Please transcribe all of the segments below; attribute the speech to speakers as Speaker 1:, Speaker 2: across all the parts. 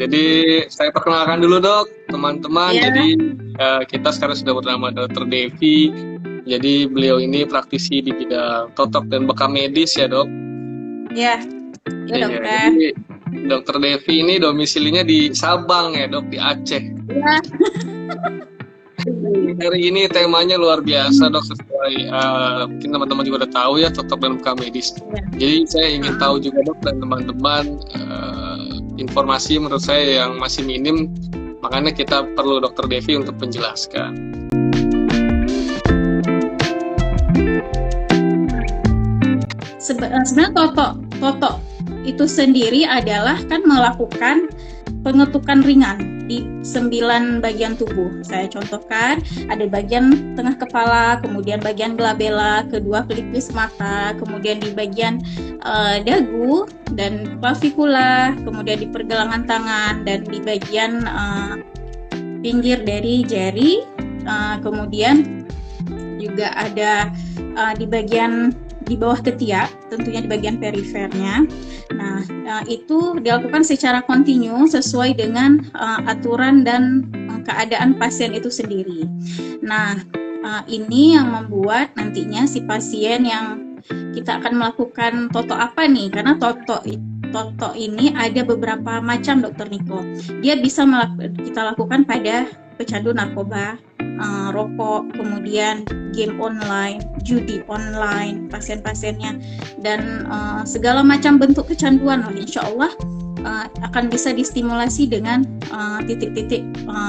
Speaker 1: Jadi saya perkenalkan dulu dok, teman-teman.
Speaker 2: Ya.
Speaker 1: Jadi kita sekarang sudah bernama Dr. Devi. Jadi beliau ini praktisi di bidang totok dan bekam medis ya dok.
Speaker 2: Ya, ya
Speaker 1: Iya,
Speaker 2: dokter.
Speaker 1: jadi Dr. Devi ini domisilinya di Sabang ya dok, di Aceh.
Speaker 2: Ya.
Speaker 1: Hari ini temanya luar biasa dok, sesuai mungkin teman-teman juga udah tahu ya, totok dan bekam medis.
Speaker 2: Ya.
Speaker 1: Jadi saya ingin tahu juga dok dan teman-teman informasi menurut saya yang masih minim, makanya kita perlu Dr. Devi untuk menjelaskan.
Speaker 2: Sebenarnya totok itu sendiri adalah kan melakukan pengetukan ringan di 9 bagian tubuh. Saya contohkan, ada bagian tengah kepala, kemudian bagian glabella, kedua pelipis mata, kemudian di bagian dagu dan clavicula, kemudian di pergelangan tangan dan di bagian pinggir dari jari, kemudian juga ada di bagian di bawah ketiak, tentunya di bagian perifernya. Nah, itu dilakukan secara kontinu sesuai dengan aturan dan keadaan pasien itu sendiri. Nah, ini yang membuat nantinya si pasien yang kita akan melakukan toto apa nih? Karena toto ini ada beberapa macam, Dokter Niko. Dia bisa kita lakukan pada pecandu narkoba, rokok, kemudian game online, judi online, pasien-pasiennya, dan segala macam bentuk kecanduan. Insya Allah akan bisa distimulasi dengan titik-titik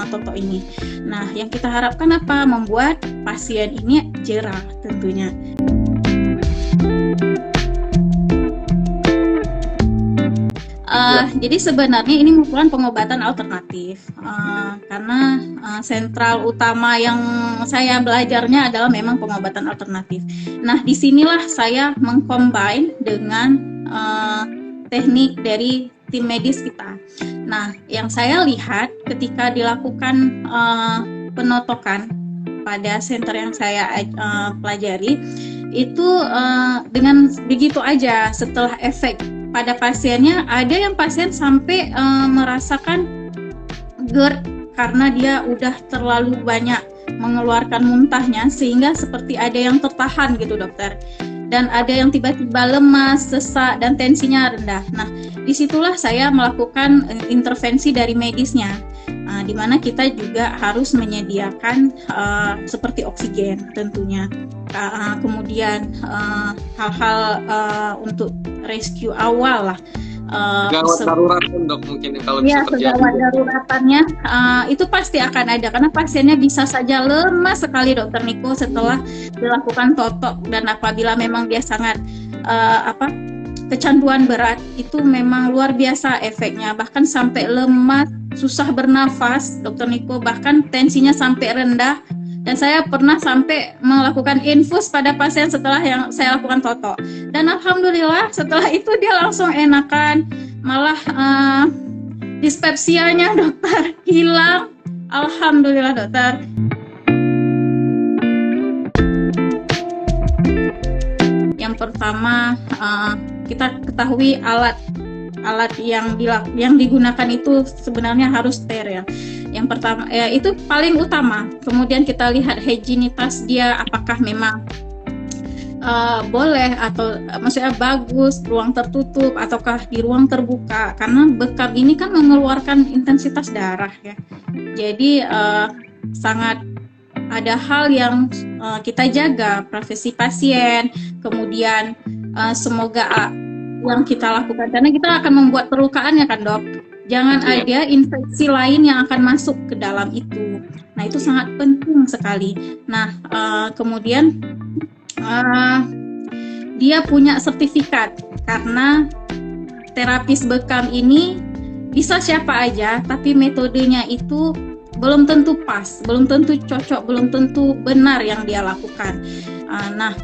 Speaker 2: toto ini. Nah, yang kita harapkan apa? Membuat pasien ini jerah tentunya. Jadi sebenarnya ini merupakan pengobatan alternatif karena sentral utama yang saya belajarnya adalah memang pengobatan alternatif. Nah, disinilah saya mengcombine dengan teknik dari tim medis kita. Nah, yang saya lihat ketika dilakukan penotokan pada center yang saya pelajari itu dengan begitu aja, setelah efek pada pasiennya, ada yang pasien sampai merasakan GERD karena dia udah terlalu banyak mengeluarkan muntahnya sehingga seperti ada yang tertahan gitu dokter, dan ada yang tiba-tiba lemas, sesak, dan tensinya rendah. Nah, disitulah saya melakukan intervensi dari medisnya, di mana kita juga harus menyediakan seperti oksigen tentunya, kemudian hal-hal untuk rescue awal lah.
Speaker 1: Gawat darurat pun dok, mungkin kalau bisa terjadi.
Speaker 2: Gawat daruratannya itu pasti akan ada karena pasiennya bisa saja lemas sekali Dokter Niko setelah dilakukan totok, dan apabila memang dia sangat kecanduan berat, itu memang luar biasa efeknya, bahkan sampai lemas, susah bernafas Dokter Niko, bahkan tensinya sampai rendah. Dan saya pernah sampai melakukan infus pada pasien setelah yang saya lakukan toto. Dan alhamdulillah setelah itu dia langsung enakan, malah dispepsianya dokter hilang. Alhamdulillah dokter. Yang pertama kita ketahui alat yang digunakan itu sebenarnya harus steril. Yang pertama itu paling utama. Kemudian kita lihat higienitas dia, apakah memang boleh atau maksudnya bagus ruang tertutup ataukah di ruang terbuka, karena bekam ini kan mengeluarkan intensitas darah ya. Jadi sangat ada hal yang kita jaga, privasi pasien, kemudian semoga yang kita lakukan, karena kita akan membuat perlukaan ya kan dok. Jangan ada infeksi lain yang akan masuk ke dalam itu. Nah, itu sangat penting sekali. Nah, kemudian dia punya sertifikat, karena terapis bekam ini bisa siapa aja, tapi metodenya itu belum tentu pas, belum tentu cocok, belum tentu benar yang dia lakukan. Nah,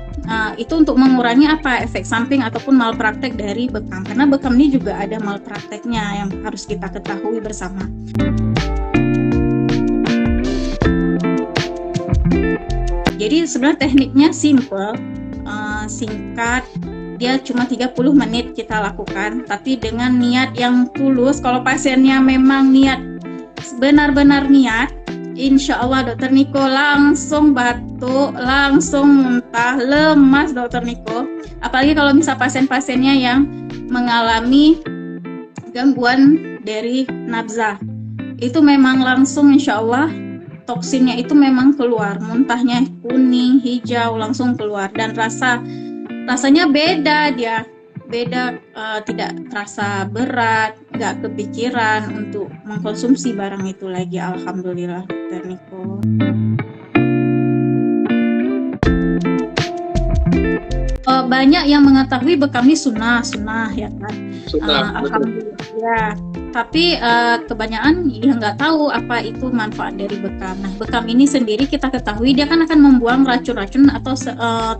Speaker 2: Itu untuk mengurangi efek samping ataupun malpraktek dari bekam, karena bekam ini juga ada malprakteknya yang harus kita ketahui bersama. Jadi sebenarnya tekniknya simple, singkat, dia cuma 30 menit kita lakukan, tapi dengan niat yang tulus. Kalau pasiennya memang niat, benar-benar niat, insya Allah Dokter Niko langsung batuk, langsung muntah, lemas Dokter Niko. Apalagi kalau misal pasien-pasiennya yang mengalami gangguan dari nafsa, itu memang langsung insya Allah toksinnya itu memang keluar, muntahnya kuning, hijau, langsung keluar, dan rasanya beda, tidak terasa berat, nggak kepikiran untuk mengkonsumsi barang itu lagi. Alhamdulillah Dokter Niko. Banyak yang mengetahui bekam ini sunnah ya kan. Alhamdulillah ya. Tapi kebanyakan ya nggak tahu apa itu manfaat dari bekam. Nah, bekam ini sendiri kita ketahui dia kan akan membuang racun-racun atau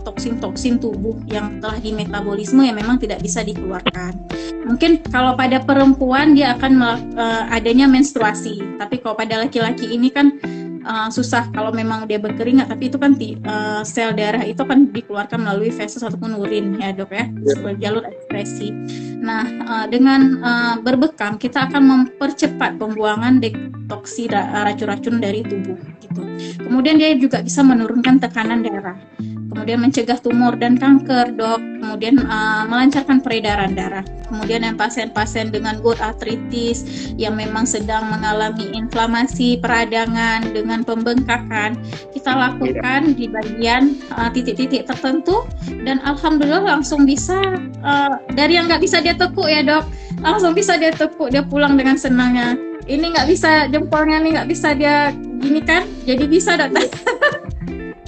Speaker 2: toksin-toksin tubuh yang telah di metabolisme yang memang tidak bisa dikeluarkan. Mungkin kalau pada perempuan dia akan adanya menstruasi, tapi kalau pada laki-laki ini kan susah kalau memang dia berkeringat, tapi itu kan sel darah itu kan dikeluarkan melalui feses ataupun urin ya dok ya, sebagai jalur ekskresi. Nah, dengan berbekam kita akan mempercepat pembuangan detoksi racun-racun dari tubuh gitu. Kemudian dia juga bisa menurunkan tekanan darah, kemudian mencegah tumor dan kanker dok, kemudian melancarkan peredaran darah. Kemudian yang pasien-pasien dengan gout arthritis yang memang sedang mengalami inflamasi peradangan dengan pembengkakan, kita lakukan di bagian titik-titik tertentu, dan alhamdulillah langsung bisa, dari yang nggak bisa dia tekuk ya dok, langsung bisa dia tekuk, dia pulang dengan senangnya. Ini nggak bisa, jempolnya nih nggak bisa dia gini kan, jadi bisa dokter.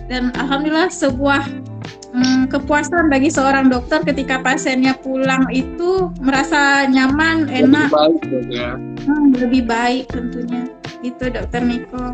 Speaker 2: Dan alhamdulillah sebuah kepuasan bagi seorang dokter ketika pasiennya pulang itu merasa nyaman, enak,
Speaker 1: lebih baik, ya.
Speaker 2: Lebih baik tentunya. Itu Dokter Niko.